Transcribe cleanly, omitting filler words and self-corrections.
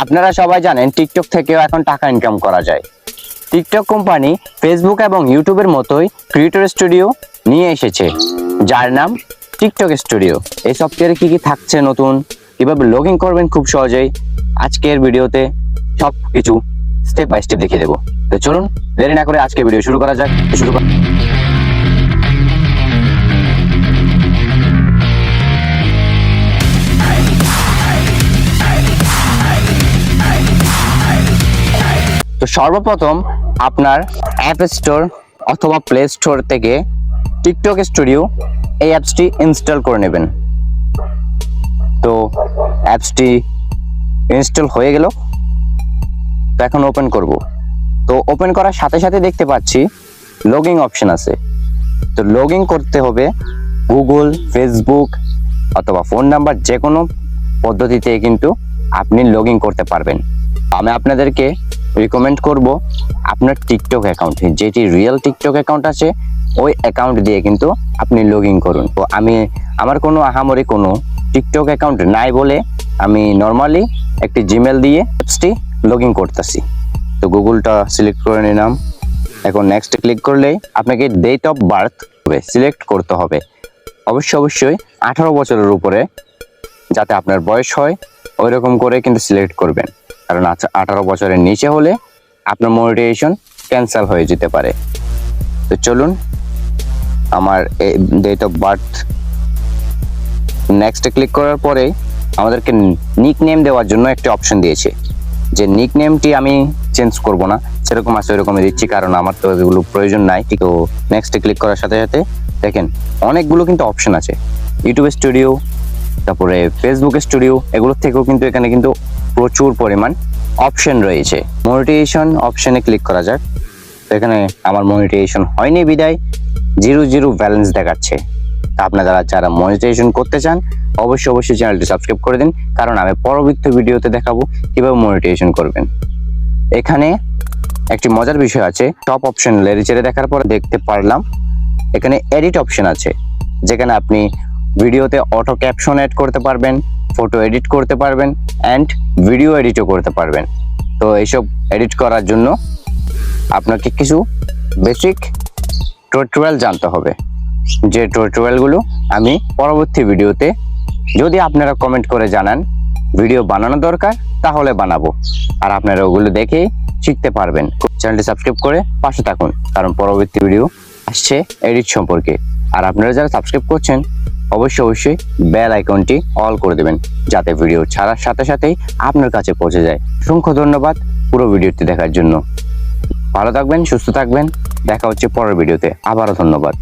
আপনারা সবাই জানেন টিকটক থেকেও এখন টাকা ইনকাম করা যায়। টিকটক কোম্পানি ফেসবুক এবং ইউটিউবের মতোই ক্রিয়েটর স্টুডিও নিয়ে এসেছে, যার নাম টিকটক স্টুডিও। এই সফটওয়্যারে কি কি থাকছে নতুন, কিভাবে লগ ইন করবেন খুব সহজেই, আজকের ভিডিওতে সব কিছু স্টেপ বাই স্টেপ দেখিয়ে দেবো। তো চলুন দেরি না করে আজকে ভিডিও শুরু করা যাক। তো সর্বপ্রথম আপনার অ্যাপ স্টোর অথবা প্লে স্টোর থেকে টিকটক স্টুডিও এই অ্যাপসটি ইনস্টল করে নেবেন। তো অ্যাপসটি ইনস্টল হয়ে গেল, তো এখন ওপেন করব। তো ওপেন করার সাথে সাথে দেখতে পাচ্ছি লগইন অপশন আছে। তো লগ ইন করতে হবে গুগল, ফেসবুক অথবা ফোন নাম্বার, যে কোনো পদ্ধতিতে কিন্তু আপনি লগ ইন করতে পারবেন। আমি আপনাদেরকে রিকমেন্ড করব আপনার টিকটক অ্যাকাউন্টে, যেটি রিয়েল টিকটক অ্যাকাউন্ট আছে, ওই অ্যাকাউন্ট দিয়ে কিন্তু আপনি লগ ইন করুন। তো আমার কোনো আহামরি কোনো টিকটক অ্যাকাউন্ট নাই বলে আমি নর্মালি একটি জিমেল দিয়ে অ্যাপসটি লগ ইন করতেছি। তো গুগলটা সিলেক্ট করে নিলাম। এখন নেক্সট ক্লিক করলেই আপনাকে ডেট অফ বার্থ সিলেক্ট করতে হবে। অবশ্যই 18 বছরের উপরে যাতে আপনার বয়স হয় ওই রকম করে কিন্তু সিলেক্ট করবেন, কারণ 18 বছরের নিচে হলে আপনার মনিটাইজেশন ক্যান্সেল হয়ে যেতে পারে। তো চলুন, আমার date of birth next click করার পরে আমাদেরকে নিক নেম দেওয়ার জন্য একটা অপশন দিয়েছে, যে নিক নেমটি আমি চেঞ্জ করব না, সেরকম আছে ওইরকমই দিচ্ছি, কারণ আমার তো এগুলো প্রয়োজন নাই। তো নেক্সট ক্লিক করার সাথে সাথে দেখেন অনেকগুলো কিন্তু অপশন আছে, ইউটিউব স্টুডিও, তারপরে ফেসবুক স্টুডিও, এগুলোর থেকেও কিন্তু এখানে কিন্তু প্রচুর পরিমাণ অপশন রয়েছে। মনিটাইজেশন অপশনে ক্লিক করা যাক। তো এখানে আমার মনিটাইজেশন হয়নি বিদায় 0 ব্যালেন্স দেখাচ্ছে। তা আপনারা যারা মনিটাইজেশন করতে চান অবশ্যই চ্যানেলটি সাবস্ক্রাইব করে দিন, কারণ আমি পরবর্তী ভিডিওতে দেখাবো কিভাবে মনিটাইজেশন করবেন। এখানে একটি মজার বিষয় আছে, টপ অপশন লেরিচেরে দেখার পর দেখতে পারলাম এখানে এডিট অপশন আছে, যেখানে আপনি ভিডিওতে অটো ক্যাপশন এড করতে পারবেন, ফটো এডিট করতে পারবেন অ্যান্ড ভিডিও এডিটও করতে পারবেন। তো এইসব এডিট করার জন্য আপনাকে কিছু বেসিক টিউটোরিয়াল জানতে হবে, যে টিউটোরিয়ালগুলো আমি পরবর্তী ভিডিওতে, যদি আপনারা কমেন্ট করে জানান ভিডিও বানানো দরকার তাহলে বানাবো, আর আপনারা ওগুলো দেখে শিখতে পারবেন। চ্যানেলটি সাবস্ক্রাইব করে পাশে থাকুন, কারণ পরবর্তী ভিডিও আসছে এডিট সম্পর্কে। আর আপনারা যারা সাবস্ক্রাইব করছেন অবশ্যই বেল আইকনটি অল করে দেবেন, যাতে ভিডিও ছাড়ার সাথে সাথেই আপনার কাছে পৌঁছে যায়। অসংখ্য ধন্যবাদ পুরো ভিডিওটি দেখার জন্য। ভালো থাকবেন, সুস্থ থাকবেন, দেখা হচ্ছে পরের ভিডিওতে। আবারও ধন্যবাদ।